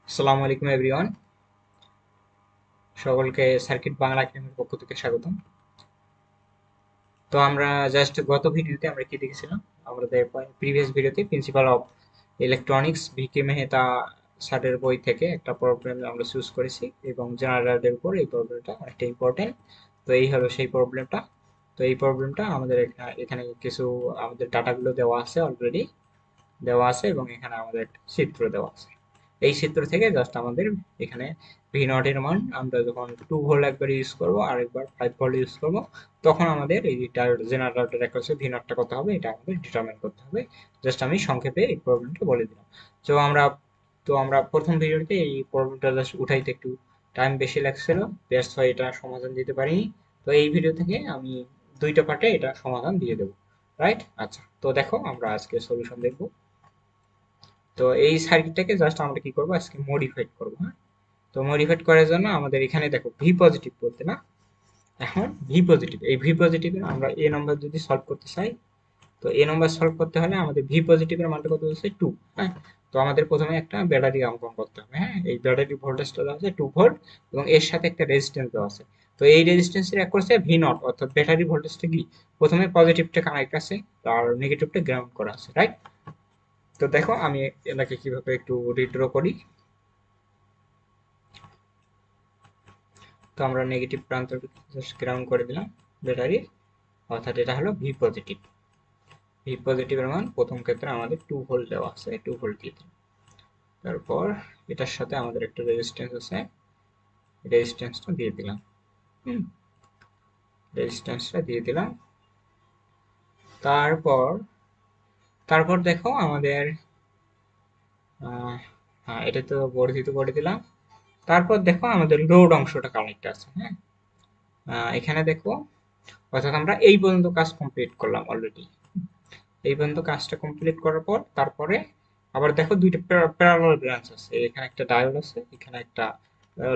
আসসালামু আলাইকুম এভরিওয়ান, সকলকে সার্কিট বাংলা একাডেমির পক্ষ থেকে স্বাগতম। তো আমরা জাস্ট গত ভিডিওতে আমরা কি দেখেছিলাম, আমাদের প্রিভিয়াস ভিডিওতে principal of electronics V K Mehta স্যারের বই থেকে একটা প্রবলেম আমরা চুজ করেছি এবং জেনারেটরের উপর এই প্রবলেমটা অনেকটা ইম্পর্টেন্ট। তো এই হলো সেই প্রবলেমটা। তো এই প্রবলেমটা আমাদের এখানে কিছু আমাদের ডাটাগুলো দেওয়া আছে, অলরেডি দেওয়া আছে এবং এখানে আমাদের একটা চিত্র দেওয়া আছে। এই চিত্র থেকে জাস্ট আমাদের এখানে ভি নট এর মান আমরা যখন 2 ভোল্ট একবার ইউজ করব আর একবার 5 ভোল্ট ইউজ করব, তখন আমাদের এই জেনারেটরের একটা ভি নটটা কত হবে এটা আমাদের ডিটারমাইন করতে হবে। জাস্ট আমি সংক্ষেপে এই প্রবলেমটা বলে দিলাম। তো আমরা প্রথম ভিডিওতে এই প্রবলেমটা জাস্ট উঠাইতে একটু টাইম বেশি লাগছিল, দ্যাটস ওয়াই এটা সমাধান দিতে পারিনি। তো এই ভিডিও থেকে আমি দুইটা পার্টে এটা সমাধান দিয়ে দেবো, রাইট? আচ্ছা, তো দেখো আমরা আজকে সলিউশন দেখবো। তো এই সার্কিটটাকে জাস্ট আমরা কি করবো, আজকে মডিফাইড করবো। হ্যাঁ, তো মডিফাইড করার জন্য আমাদের এখানে দেখো ভি পজিটিভ বলতে না, এখন ভি পজিটিভ, এই ভি পজিটিভের আমরা এ নম্বর যদি সলভ করতে চাই, তো এ নম্বর সলভ করতে হলে আমাদের ভি পজিটিভের মানটা কত হচ্ছে 2। হ্যাঁ, তো আমাদের প্রথমে একটা ব্যাটারি অঙ্কন করতে হবে। হ্যাঁ, এই ব্যাটারি ভোল্টেজটা দেওয়া আছে 2 ভোল্ট এবং এর সাথে একটা রেজিস্ট্যান্স দেওয়া আছে। তো এই রেজিস্ট্যান্সের এক করছে ভি নট, অর্থাৎ ব্যাটারি ভোল্টেজটা কি, প্রথমে পজিটিভটা কানেক্ট আছে আর নেগেটিভটা গ্রাউন্ড করা আছে, রাইট? তো দেখো আমি এটাকে কিভাবে একটু রিড্র করি। তো আমরা নেগেটিভ প্রান্তকে জাস্ট গ্রাউন্ড করে দিলাম ব্যাটারি, অর্থাৎ এটা হলো ভি পজিটিভ। ভি পজিটিভের মান প্রথম ক্ষেত্রে আমাদের 2 ভোল্ট দেওয়া আছে, 2 ভোল্ট দিয়ে দিলাম। তারপর এটার সাথে আমাদের একটা রেজিস্ট্যান্স আছে, রেজিস্ট্যান্সটা দিয়ে দিলাম। হুম, রেজিস্ট্যান্সটা দিয়ে দিলাম। তারপর তারপর দেখো আমাদের হ্যাঁ, এটা তো বর্ধিত করে দিলাম। তারপর দেখো আমাদের লোড অংশটা কানেক্ট আছে। হ্যাঁ, এখানে দেখো, অর্থাৎ আমরা এই পর্যন্ত কাজ কমপ্লিট করলাম অলরেডি। এই পর্যন্ত কাজটা কমপ্লিট করার পর তারপরে আবার দেখো দুইটা প্যারালাল ব্রাঞ্চ আছে, এখানে একটা ডায়োড আছে, এখানে একটা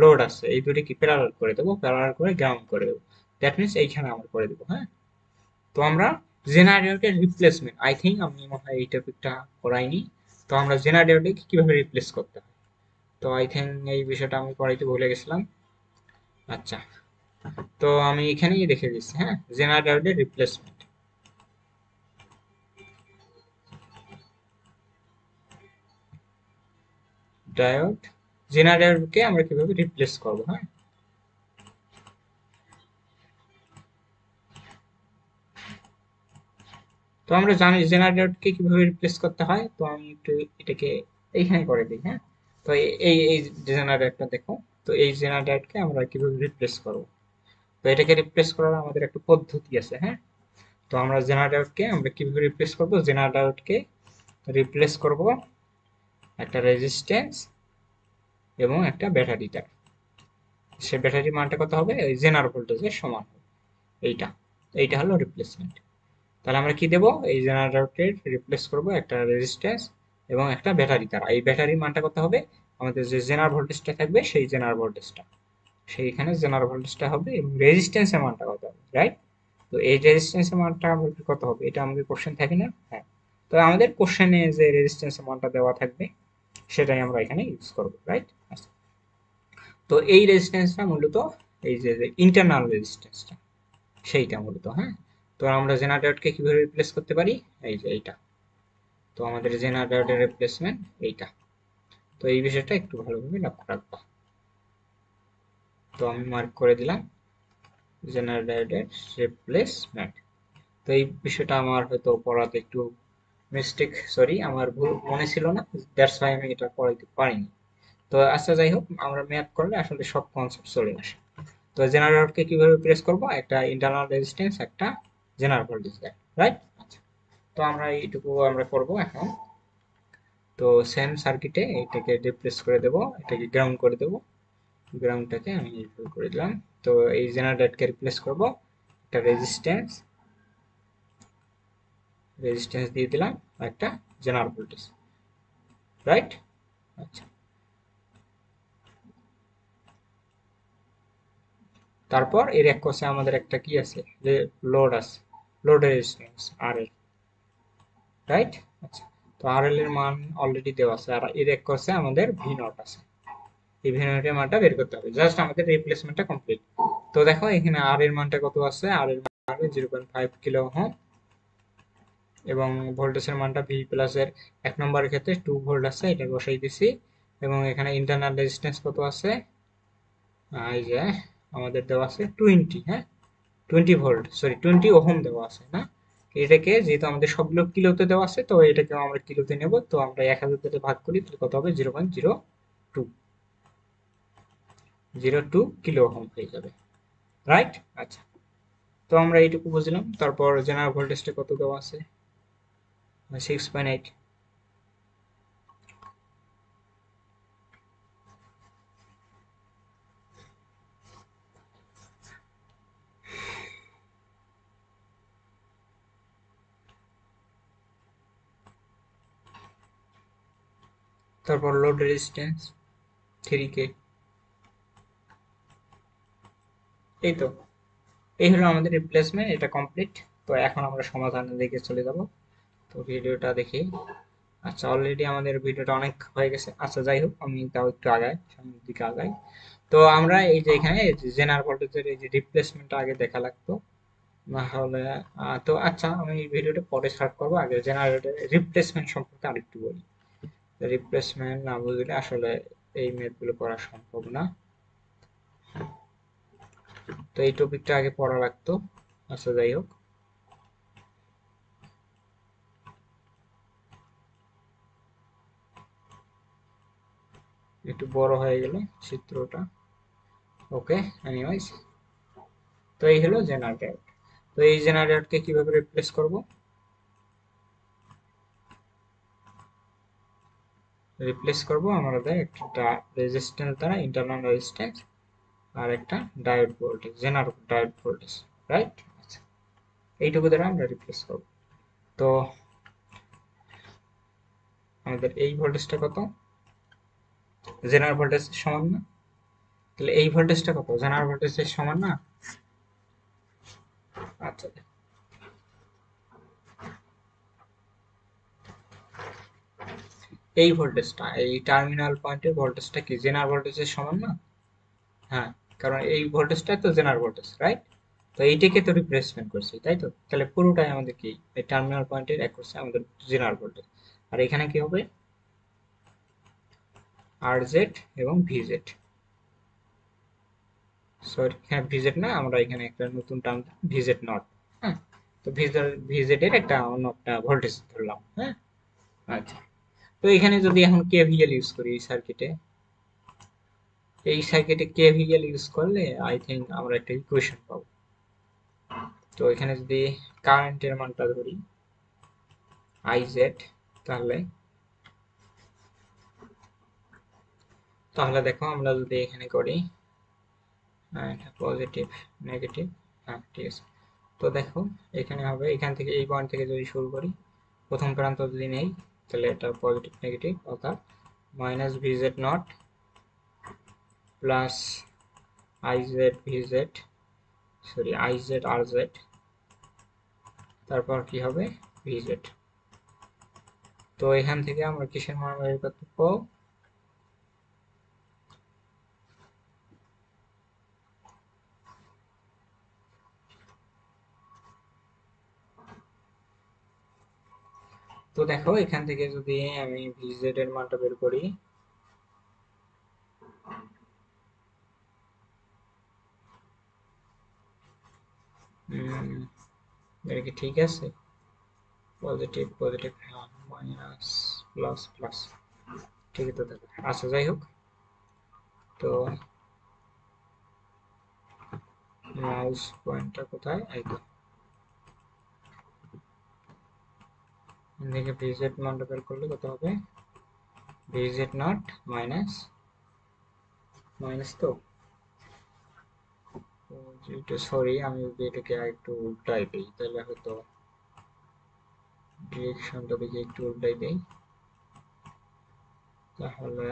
লোড আছে, এই দুটো কি প্যারালাল করে দেবো, প্যারালাল করে গ্রাউন্ড করে দেবো। দ্যাট মিনস এইখানে আমরা করে দেবো। হ্যাঁ, তো আমরা জেনারেটরের রিপ্লেসমেন্ট, আই থিঙ্ক আমি মনে হয় এই টপিকটা করাইনি। তো আমরা জেনারেটরকে কিভাবে রিপ্লেস করতে হয়, তো আই থিঙ্ক এই বিষয়টা আমি পড়াইতে ভুলে গেছিলাম। আচ্ছা, তো আমি এখানেই দেখে দিচ্ছি। হ্যাঁ, জেনারেটরের রিপ্লেসমেন্ট, ডায়োড, জেনারেটরকে আমরা কিভাবে রিপ্লেস করবো। হ্যাঁ, তো আমরা জানি জেনারেটরকে কিভাবে রিপ্লেস করতে হয়। তো আমি একটু এটাকে এইখানে করে দিই। হ্যাঁ, তো এই জেনারেটরটা দেখো, তো এই জেনারেটরকে আমরা কিভাবে রিপ্লেস করব, তো এটাকে রিপ্লেস করার আমাদের একটা পদ্ধতি আছে। হ্যাঁ, তো আমরা জেনারেটরকে আমরা কিভাবে রিপ্লেস করব, জেনারেটরকে রিপ্লেস করব একটা রেজিস্ট্যান্স এবং একটা ব্যাটারি দ্বারা। সে ব্যাটারির মানটা কত হবে, ওই জেনার ভোল্টেজের সমান হবে। এইটা এইটা হলো রিপ্লেসমেন্ট। তাহলে আমরা কি দেবো, এই জেনারেটরকে রিপ্লেস করব একটা রেজিস্ট্যান্স এবং একটা ব্যাটারি দ্বারা। এই ব্যাটারির মানটা কত হবে, আমাদের যে জেনার ভোল্টেজটা থাকবে সেই জেনার ভোল্টেজটা, সেইখানে জেনার ভোল্টেজটা হবে এবং রেজিস্ট্যান্সের মানটা কত হবে, রাইট? তো এই রেজিস্ট্যান্সের মানটা আমাদের কত হবে, এটা আমাদের কোশ্চেন থাকে না? হ্যাঁ, তো আমাদের কোশ্চেনে যে রেজিস্ট্যান্সের মানটা দেওয়া থাকবে সেটাই আমরা এখানে ইউজ করবো, রাইট? আচ্ছা, তো এই রেজিস্ট্যান্সটা মূলত এই যে ইন্টারনাল রেজিস্ট্যান্সটা সেইটা মূলত। হ্যাঁ, তো আমরা জেনারেটরকে কিভাবে রিপ্লেস করতে পারি, এই যে এইটা, তো আমাদের জেনারেটরের রিপ্লেসমেন্ট এইটা। তো এই বিষয়টা একটু ভালোভাবে লক্ষ্য রাখবো। তো আমি মার্ক করে দিলাম জেনারেটরের রিপ্লেসমেন্ট। তো এই বিষয়টা আমার হয়তো পড়াতে একটু মিস্টেক, সরি, আমার ভুল মনে ছিল না, দ্যাটস ওয়াই আমি এটা পড়াইতে পারিনি। তো আচ্ছা, যাই হোক, আমরা ম্যাথ করলে আসলে সব কনসেপ্ট চলে আসে। তো জেনারেটরকে কিভাবে প্রেস করব, একটা ইন্টারনাল রেজিস্ট্যান্স, একটা জেনারেল ভোল্টেজ, রাইট? আচ্ছা, তো আমরা এইটুকু আমরা করব এখন। তো সেম সার্কিটে এটাকে রিপ্লেস করে দেব, এটাকে গ্রাউন্ড করে দেব, গ্রাউন্ডটাকে আমি এইভাবে করে দিলাম। তো এই জেনারেটরকে রিপ্লেস করব একটা রেজিস্ট্যান্স, রেজিস্ট্যান্স দিয়ে দিলাম একটা জেনারেল ভোল্টেজ, রাইট? আচ্ছা, তারপর এর এক পাশে আমাদের একটা কি আছে, যে লোড আছে, লোড রেজিস্ট্যান্স আর এল, রাইট? আচ্ছা, তো আর এল এর মান অলরেডি দেওয়া আছে আর এর এক পাশে আমাদের ভি নট আছে। এই ভেরিয়েবলের মানটা বের করতে হবে, জাস্ট আমাদের রিপ্লেসমেন্টটা কমপ্লিট। তো দেখো এখানে আর এর মানটা কত আছে, আর এর মান হবে 0.5 কিলো ওহম, এবং ভোল্টেজের মানটা ভি প্লাস এর 1 নম্বরের ক্ষেত্রে 2 ভোল্ট আছে, এটা বসাই দিছি। এবং এখানে ইন্টারনাল রেজিস্ট্যান্স কত আছে, এই যে আমাদের দেওয়া আছে 20, হ্যাঁ 20 ভোল্ট, সরি 20 ওহম দেওয়া আছে না। এটাকে যেহেতু আমাদের সবগুলো কিলোতে দেওয়া আছে, তো এটাকে আমরা কিলোতে নেব, তো আমরা 1000 দিয়ে ভাগ করি, তাহলে কত হবে 0.02 কিলো ওহম হয়ে যাবে, রাইট। আচ্ছা, তো আমরা এইটুকু বুঝলাম। তারপর জেনারেল ভোল্টেজটা কত দেওয়া আছে, 6.8। তারপর লোড রেজিস্ট্যান্স 3K। এই তো, এই হলো আমাদের রিপ্লেসমেন্ট, এটা কমপ্লিট। তো এখন আমরা সমাধানের দিকে চলে যাব। তো ভিডিওটা দেখি। আচ্ছা, অলরেডি আমাদের ভিডিওটা অনেক হয়ে গেছে। আচ্ছা যাই হোক, আমি তাও একটু আগাই, সামনের দিকে আগাই। তো আমরা এই যে এখানে জেনারেল ভোল্টেজের এই যে রিপ্লেসমেন্টটা আগে দেখা লাগতো, না হলে তো আচ্ছা, আমি এই ভিডিওটা পরে স্টার্ট করবো, আগে জেনারেটর রিপ্লেসমেন্ট সম্পর্কে আরেকটু বলি। রিপ্লেসমেন্ট না বুঝলে আসলে এই ম্যাথগুলো করা সম্ভব না, তো এই টপিকটা আগে পড়া লাগতো। আচ্ছা যাই হোক, একটু বড় হয়ে গেল চিত্রটা, ওকে। এনিওয়াইজ, তো এই হলো জেনারেটর। তো এই জেনারেটরকে কিভাবে রিপ্লেস করব, আমাদের একটা রেজিস্ট্যান্স দ্বারা, ইন্টারনাল রেজিস্ট্যান্স, আর একটা diode voltage, general diode voltage, right. আচ্ছা, এইটুকু দ্বারা আমরা রিপ্লেস করব। তো আমাদের এই ভোল্টেজটা কত, জেনারেল ভোল্টেজের সমান না, তাহলে এই ভোল্টেজটা কত, জেনারেল ভোল্টেজের সমান না। আচ্ছা, এই ভোল্টেজটা, এই টার্মিনাল পয়েন্টের ভোল্টেজটা কি জেনারেল ভোল্টেজের সমান না, হ্যাঁ, কারণ এই ভোল্টেজটা তো জেনারেল ভোল্টেজ, রাইট। তো এইটাকে তো রিপ্লেসমেন্ট করছি, তাই তো, তাহলে পুরোটাই আমাদের কি এই টার্মিনাল পয়েন্টের এক করছে আমাদের জেনারেল ভোল্টেজ। আর এখানে কি হবে, আর জেড এবং ভিজেড, সরি হ্যাঁ ভিজেড না, আমরা এখানে একটা নতুন টার্ম ভিজেড নট, হ্যাঁ। তো ভিজেড এর একটা অন্য একটা ভোল্টেজ ধরলাম, হ্যাঁ। আচ্ছা, তো এখানে যদি এখন কেভিএল ইউজ করি এই সার্কিটে কেভিএল ইউজ করলে আই থিঙ্ক আমরা একটা ইকুয়েশন পাবো। তো এখানে যদি কারেন্টের মানটা ধরি আইজেড, তাহলে তাহলে দেখো আমরা যদি এখানে করি পজিটিভ নেগেটিভ, হ্যাঁ ঠিক আছে। তো দেখো এখানে হবে, এখান থেকে এই পয়েন্ট থেকে যদি শুরু করি, প্রথম প্রান্ত যদি নেই, তাহলে এটা পজিটিভ নেগেটিভ, অর্থাৎ minus VZ naught plus IZ VZ, sorry IZ আর জেড, তারপর কি হবে ভিজেড। তো এখান থেকে আমরা কিসের মান বের করতে পারবো, তো দেখো এখান থেকে যদি আমি ভিজেড এর মানটা বের করি, এটা কি ঠিক আছে, positive positive, minus plus plus, ঠিকই তো থাকে। আচ্ছা যাই হোক, তো মাউস পয়েন্টটা কোথায়, এই তো, এদিকে ভিজেড মানটা বের করলে কত হবে, ভিজেড নট মাইনাস মাইনাস, তো এটা সরি, আমি যদি এটাকে একটু উল্টাই দিই, তাহলে হয়তো ডিরেকশনটা দিকে একটু উল্টাই দেই, তাহলে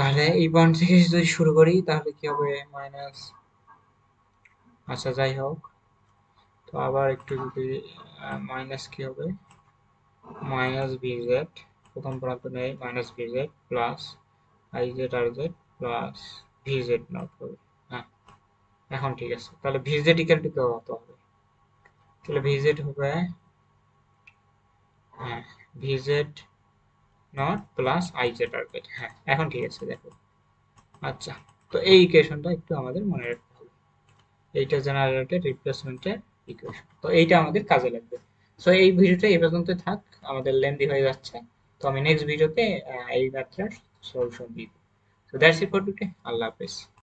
তাহলে এই পয়েন্ট থেকে যদি শুরু করি তাহলে কি হবে মাইনাস, আচ্ছা যাই হোক, তো আবার একটু যদি মাইনাস কি হবে মাইনাস ভিজেড, প্রথম প্রান্ত নেই মাইনাস ভিজেড প্লাস আইজেড আর জেড প্লাস ভিজেড নট হবে। হ্যাঁ এখন ঠিক আছে, তাহলে ভিজেড ইকুয়াল টু কত হবে, তাহলে ভিজেড হবে হ্যাঁ ভিজেড নট প্লাস আইজেড আর জেড। হ্যাঁ এখন ঠিক আছে দেখো। আচ্ছা, তো এই ইকুয়েশনটা একটু আমাদের মনে রাখতে হবে, এইটা জেনারেটর রিপ্লেসমেন্টের ইকুয়েশন, তো এইটা আমাদের কাজে লাগবে। সো এই ভিডিওটা এই পর্যন্ত থাক, আমাদের লেন্দি হয়ে যাচ্ছে, তো আমি নেক্সট ভিডিওতে এই ম্যাথটার সলিউশন দিই। So that's it for today, আল্লাহ হাফেজ।